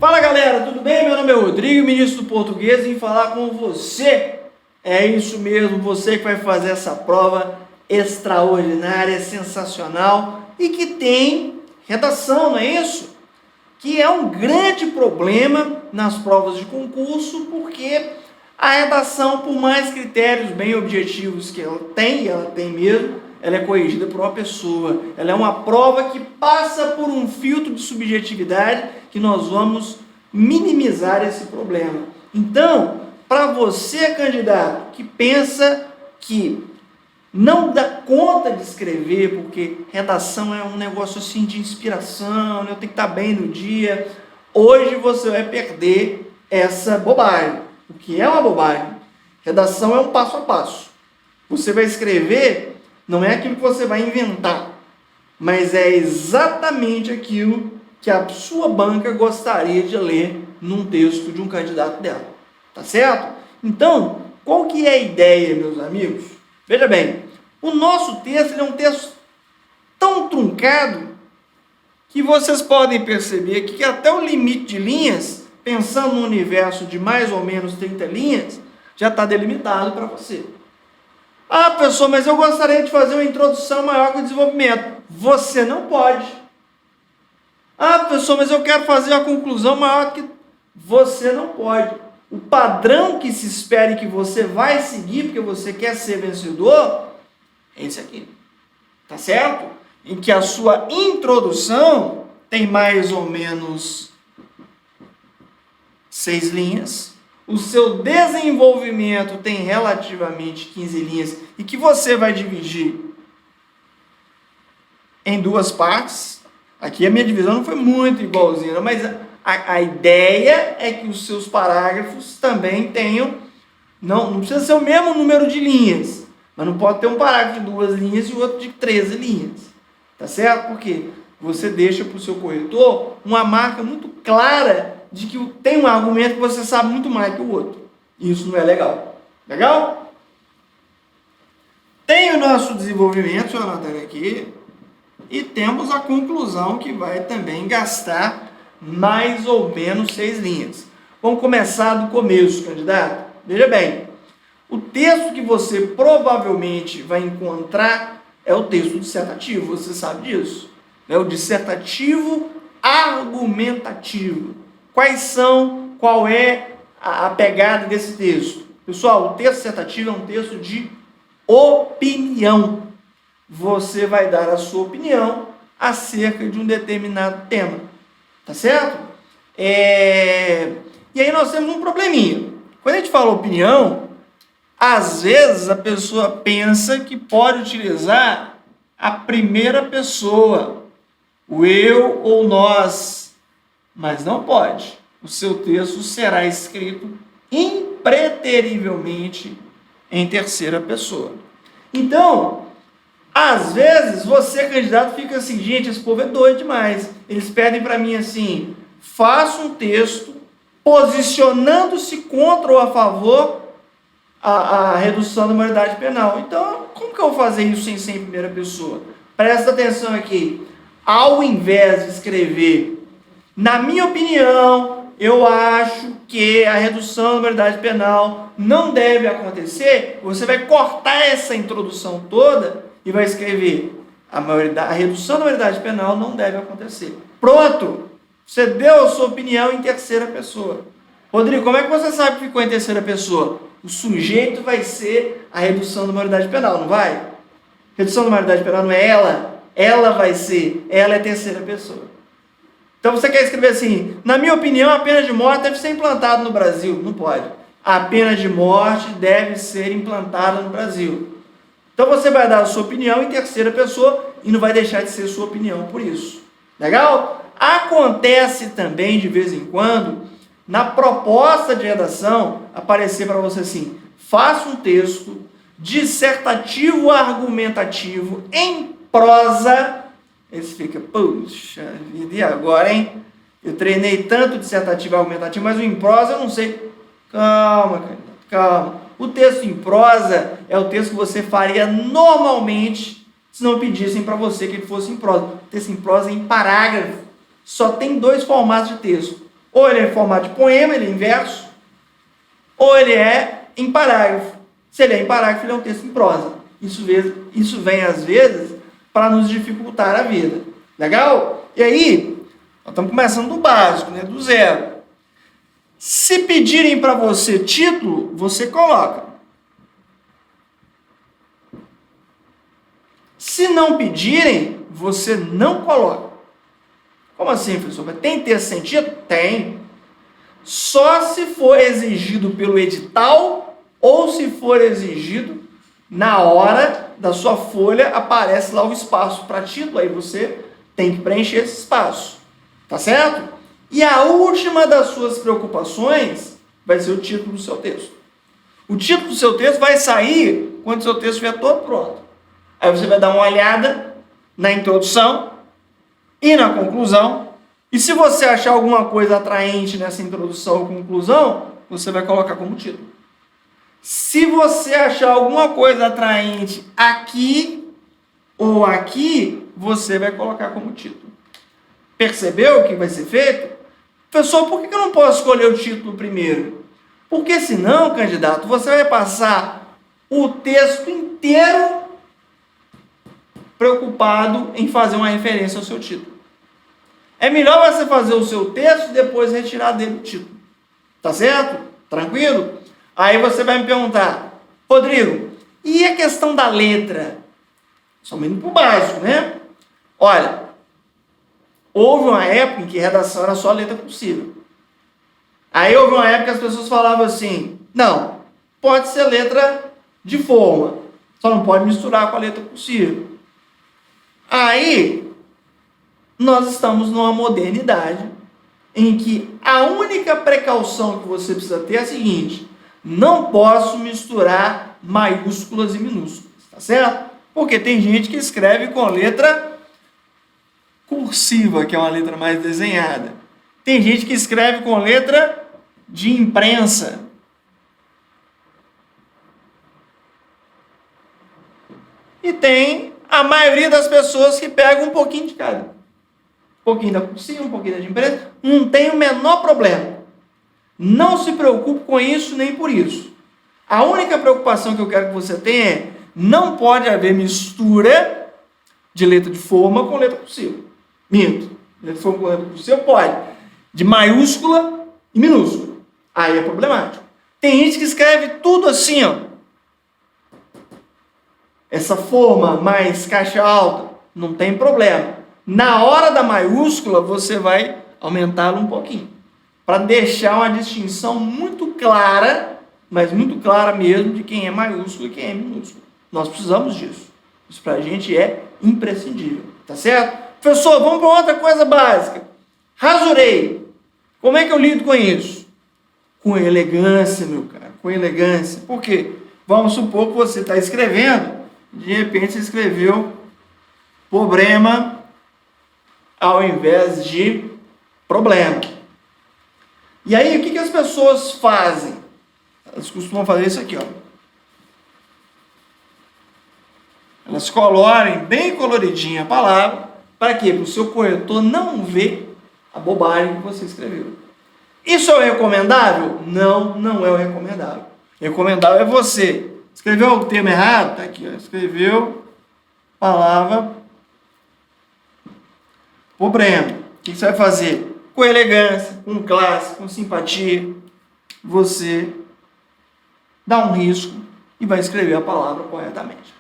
Fala galera, tudo bem? Meu nome é Rodrigo, ministro do português, e vim falar com você. É isso mesmo, você que vai fazer essa prova extraordinária, sensacional e que tem redação, não é isso? Que é um grande problema nas provas de concurso, porque a redação, por mais critérios bem objetivos que ela tem mesmo, ela é corrigida por uma pessoa. Ela é uma prova que passa por um filtro de subjetividade que nós vamos minimizar esse problema. Então, para você, candidato, que pensa que não dá conta de escrever, porque redação é um negócio assim de inspiração, eu tenho que estar bem no dia, hoje você vai perder essa bobagem. O que é uma bobagem? Redação é um passo a passo. Você vai escrever, não é aquilo que você vai inventar, mas é exatamente aquilo que a sua banca gostaria de ler num texto de um candidato dela. Tá certo? Então, qual que é a ideia, meus amigos? Veja bem, o nosso texto é um texto tão truncado que vocês podem perceber que até o limite de linhas, pensando no universo de mais ou menos 30 linhas, já está delimitado para você. Ah, professor, mas eu gostaria de fazer uma introdução maior que o desenvolvimento. Você não pode. Ah, professor, mas eu quero fazer uma conclusão maior que... Você não pode. O padrão que se espere que você vai seguir, porque você quer ser vencedor, é esse aqui. Tá certo? Em que a sua introdução tem mais ou menos 6 linhas. O seu desenvolvimento tem relativamente 15 linhas e que você vai dividir em 2 partes. Aqui a minha divisão não foi muito igualzinha, mas a ideia é que os seus parágrafos também tenham, não precisa ser o mesmo número de linhas, mas não pode ter um parágrafo de 2 linhas e o outro de 13 linhas. Tá certo? Porque você deixa para o seu corretor uma marca muito clara de que tem um argumento que você sabe muito mais que o outro. Isso não é legal. Legal? Tem o nosso desenvolvimento, deixa eu anotar aqui, e temos a conclusão que vai também gastar mais ou menos 6 linhas. Vamos começar do começo, candidato. Veja bem, o texto que você provavelmente vai encontrar é o texto dissertativo, você sabe disso. É o dissertativo argumentativo. Qual é a pegada desse texto? Pessoal, o texto dissertativo é um texto de opinião. Você vai dar a sua opinião acerca de um determinado tema. Tá certo? E aí nós temos um probleminha. Quando a gente fala opinião, às vezes a pessoa pensa que pode utilizar a primeira pessoa, o eu ou nós, mas não pode. O seu texto será escrito impreterivelmente em terceira pessoa. Então, às vezes você, candidato, fica assim, gente, esse povo é doido demais. Eles pedem para mim assim, faça um texto posicionando-se contra ou a favor a redução da maioridade penal. Então, como que eu vou fazer isso sem ser em primeira pessoa? Presta atenção aqui. Ao invés de escrever, na minha opinião, eu acho que a redução da maioridade penal não deve acontecer, você vai cortar essa introdução toda e vai escrever a redução da maioridade penal não deve acontecer. Pronto! Você deu a sua opinião em terceira pessoa. Rodrigo, como é que você sabe que ficou em terceira pessoa? O sujeito vai ser a redução da maioridade penal, não vai? Redução da maioridade penal não é ela vai ser, ela é terceira pessoa. Então você quer escrever assim, na minha opinião, a pena de morte deve ser implantada no Brasil. Não pode. A pena de morte deve ser implantada no Brasil. Então você vai dar a sua opinião em terceira pessoa e não vai deixar de ser sua opinião por isso. Legal? Acontece também, de vez em quando, na proposta de redação, aparecer para você assim, faça um texto dissertativo argumentativo em prosa. Aí você fica, puxa vida, e agora, hein? Eu treinei tanto dissertativo argumentativo, mas o em prosa eu não sei. Calma, cara, calma. O texto em prosa é o texto que você faria normalmente se não pedissem para você que ele fosse em prosa. O texto em prosa é em parágrafo. Só tem 2 formatos de texto. Ou ele é em formato de poema, ele é em verso, ou ele é em parágrafo. Se ele é em parágrafo, ele é um texto em prosa. Isso vem, às vezes, para nos dificultar a vida. Legal? E aí, nós estamos começando do básico, né? Do zero. Se pedirem para você título, você coloca. Se não pedirem, você não coloca. Como assim, professor? Mas tem texto sem título? Tem. Só se for exigido pelo edital ou se for exigido na hora da sua folha, aparece lá o espaço para título, aí você tem que preencher esse espaço. Tá certo? E a última das suas preocupações vai ser o título do seu texto. O título do seu texto vai sair quando o seu texto estiver todo pronto. Aí você vai dar uma olhada na introdução e na conclusão. E se você achar alguma coisa atraente nessa introdução ou conclusão, você vai colocar como título. Se você achar alguma coisa atraente aqui ou aqui, você vai colocar como título. Percebeu o que vai ser feito? Professor, por que eu não posso escolher o título primeiro? Porque senão, candidato, você vai passar o texto inteiro preocupado em fazer uma referência ao seu título. É melhor você fazer o seu texto e depois retirar dele o título. Tá certo? Tranquilo? Aí você vai me perguntar, Rodrigo, e a questão da letra? Somente para o básico, né? Olha, houve uma época em que redação era só letra cursiva. Aí houve uma época que as pessoas falavam assim, não, pode ser letra de forma, só não pode misturar com a letra cursiva. Aí, nós estamos numa modernidade em que a única precaução que você precisa ter é a seguinte, não posso misturar maiúsculas e minúsculas, tá certo? Porque tem gente que escreve com letra cursiva, que é uma letra mais desenhada. Tem gente que escreve com letra de imprensa. E tem a maioria das pessoas que pegam um pouquinho de cada. Um pouquinho da cursiva, um pouquinho da de imprensa. Não tem o menor problema. Não se preocupe com isso nem por isso. A única preocupação que eu quero que você tenha é não pode haver mistura de letra de forma com letra cursiva. Minto. Letra de forma com letra cursiva pode. De maiúscula e minúscula. Aí é problemático. Tem gente que escreve tudo assim, ó. Essa forma mais caixa alta, não tem problema. Na hora da maiúscula, você vai aumentá-la um pouquinho. Para deixar uma distinção muito clara, mas muito clara mesmo, de quem é maiúsculo e quem é minúsculo. Nós precisamos disso. Isso para a gente é imprescindível. Tá certo? Professor, vamos para outra coisa básica. Rasurei. Como é que eu lido com isso? Com elegância, meu cara. Com elegância. Por quê? Vamos supor que você está escrevendo, de repente você escreveu problema ao invés de problema. E aí, o que as pessoas fazem? Elas costumam fazer isso aqui, ó. Elas colorem bem coloridinha a palavra. Para quê? Para o seu corretor não ver a bobagem que você escreveu. Isso é o recomendável? Não, não é o recomendável. Recomendável é você escreveu o termo errado? Tá aqui, ó. Escreveu palavra problema. O que você vai fazer? Com elegância, com classe, com simpatia, você dá um risco e vai escrever a palavra corretamente.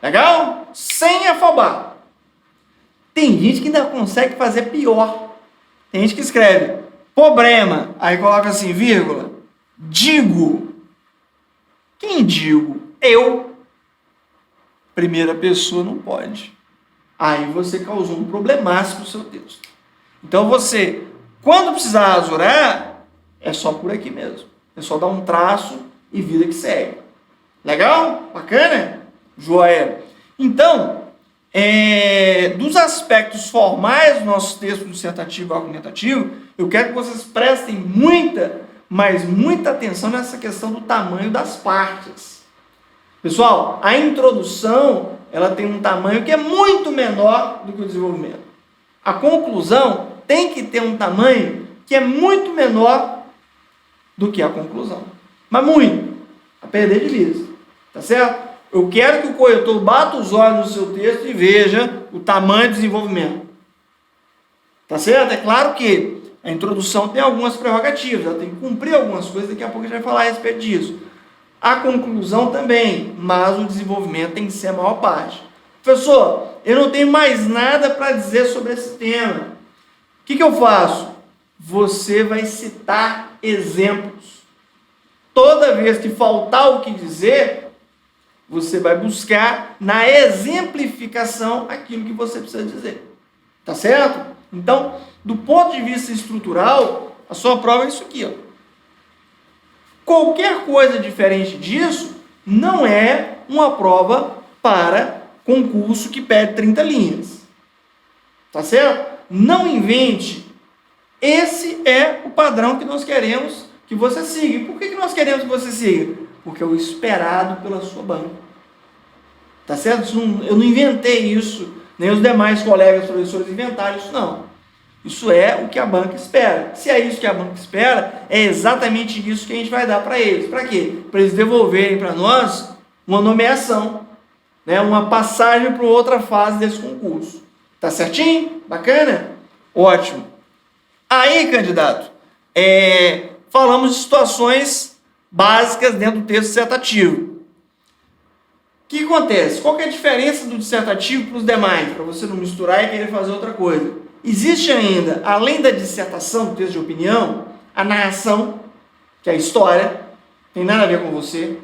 Legal? Sem afobar. Tem gente que ainda consegue fazer pior. Tem gente que escreve problema, aí coloca assim, vírgula, digo. Quem digo? Eu. Primeira pessoa não pode. Aí você causou um problemaço no seu texto. Então você, quando precisar rasurar, é só por aqui mesmo. É só dar um traço e vida que segue. Legal? Bacana? Joia. Então, dos aspectos formais do nosso texto dissertativo e argumentativo, eu quero que vocês prestem muita, mas muita atenção nessa questão do tamanho das partes. Pessoal, a introdução, ela tem um tamanho que é muito menor do que o desenvolvimento. A conclusão tem que ter um tamanho que é muito menor do que a conclusão. Mas muito, a perder de vista, tá certo? Eu quero que o corretor bata os olhos no seu texto e veja o tamanho do desenvolvimento. Tá certo? É claro que a introdução tem algumas prerrogativas, ela tem que cumprir algumas coisas, daqui a pouco a gente vai falar a respeito disso. A conclusão também, mas o desenvolvimento tem que ser a maior parte. Professor, eu não tenho mais nada para dizer sobre esse tema. O que eu faço? Você vai citar exemplos. Toda vez que faltar o que dizer, você vai buscar na exemplificação aquilo que você precisa dizer. Tá certo? Então, do ponto de vista estrutural, a sua prova é isso aqui, ó. Qualquer coisa diferente disso não é uma prova para concurso que pede 30 linhas. Tá certo? Não invente. Esse é o padrão que nós queremos que você siga. Por que nós queremos que você siga? Porque é o esperado pela sua banca. Tá certo? Eu não inventei isso, nem os demais colegas professores inventaram isso, não. Isso é o que a banca espera. Se é isso que a banca espera, é exatamente isso que a gente vai dar para eles. Para quê? Para eles devolverem para nós uma nomeação, né? Uma passagem para outra fase desse concurso. Tá certinho? Bacana? Ótimo. Aí, candidato, falamos de situações básicas dentro do texto dissertativo. O que acontece? Qual que é a diferença do dissertativo para os demais? Para você não misturar e querer fazer outra coisa. Existe ainda, além da dissertação, do texto de opinião, a narração, que é a história, tem nada a ver com você.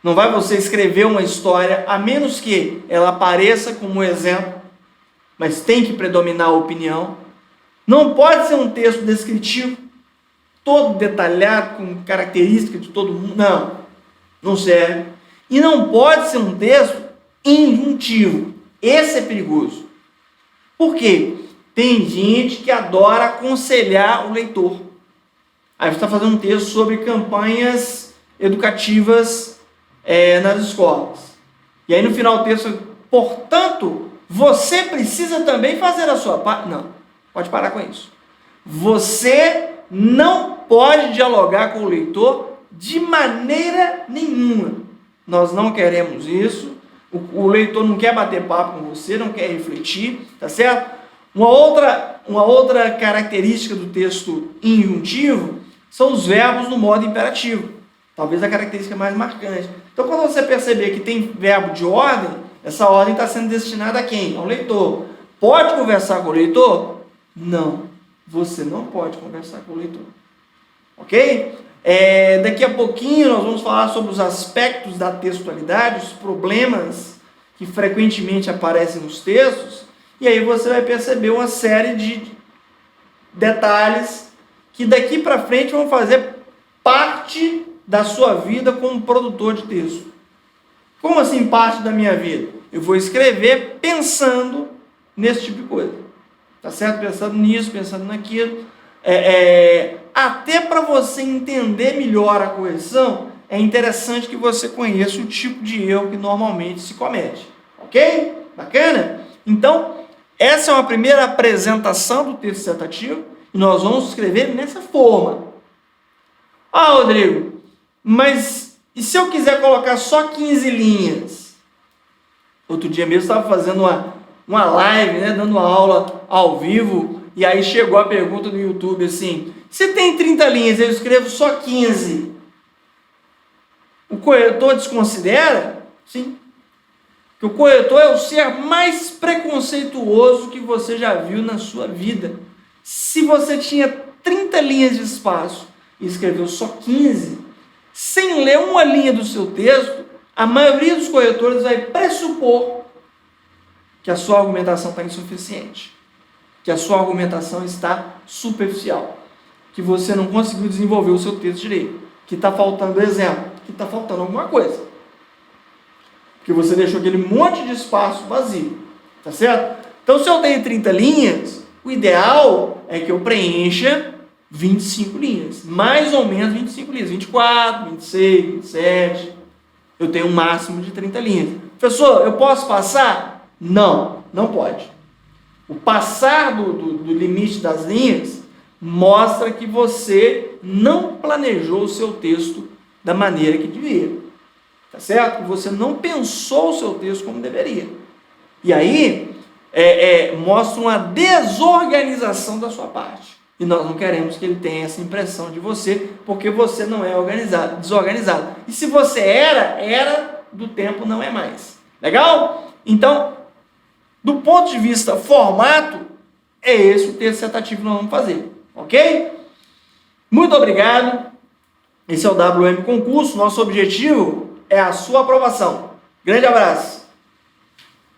Não vai você escrever uma história, a menos que ela apareça como exemplo, mas tem que predominar a opinião. Não pode ser um texto descritivo, todo detalhado, com características de todo mundo. Não serve. E não pode ser um texto injuntivo. Esse é perigoso. Por quê? Tem gente que adora aconselhar o leitor. Aí você está fazendo um texto sobre campanhas educativas nas escolas. E aí no final do texto, portanto, você precisa também fazer a sua parte. Não, pode parar com isso. Você não pode dialogar com o leitor de maneira nenhuma. Nós não queremos isso. O leitor não quer bater papo com você, não quer refletir, tá certo? Uma outra característica do texto injuntivo são os verbos no modo imperativo. Talvez a característica mais marcante. Então, quando você perceber que tem verbo de ordem, essa ordem está sendo destinada a quem? Ao leitor. Pode conversar com o leitor? Não. Você não pode conversar com o leitor. Ok? Daqui a pouquinho nós vamos falar sobre os aspectos da textualidade, os problemas que frequentemente aparecem nos textos. E aí você vai perceber uma série de detalhes que daqui para frente vão fazer parte da sua vida como produtor de texto. Como assim parte da minha vida? Eu vou escrever pensando nesse tipo de coisa. Tá certo? Pensando nisso, pensando naquilo. Até para você entender melhor a correção, é interessante que você conheça o tipo de erro que normalmente se comete. Ok? Bacana? Então, essa é uma primeira apresentação do texto dissertativo e nós vamos escrever nessa forma. Rodrigo, mas e se eu quiser colocar só 15 linhas? Outro dia mesmo eu estava fazendo uma live, né, dando uma aula ao vivo, e aí chegou a pergunta no YouTube assim: se tem 30 linhas, eu escrevo só 15. O corretor desconsidera? Sim. Que o corretor é o ser mais preconceituoso que você já viu na sua vida. Se você tinha 30 linhas de espaço e escreveu só 15, sem ler uma linha do seu texto, a maioria dos corretores vai pressupor que a sua argumentação está insuficiente, que a sua argumentação está superficial, que você não conseguiu desenvolver o seu texto direito, que está faltando exemplo, que está faltando alguma coisa. Porque você deixou aquele monte de espaço vazio, tá certo? Então, se eu tenho 30 linhas, o ideal é que eu preencha 25 linhas, mais ou menos 25 linhas, 24, 26, 27, eu tenho um máximo de 30 linhas. Professor, eu posso passar? Não, não pode. O passar do limite das linhas mostra que você não planejou o seu texto da maneira que devia, tá certo? Que você não pensou o seu texto como deveria. E aí, mostra uma desorganização da sua parte. E nós não queremos que ele tenha essa impressão de você, porque você não é organizado, desorganizado. E se você era do tempo, não é mais. Legal? Então, do ponto de vista formato, é esse o texto dissertativo que nós vamos fazer. Ok? Muito obrigado. Esse é o WM Concurso. Nosso objetivo é a sua aprovação. Grande abraço.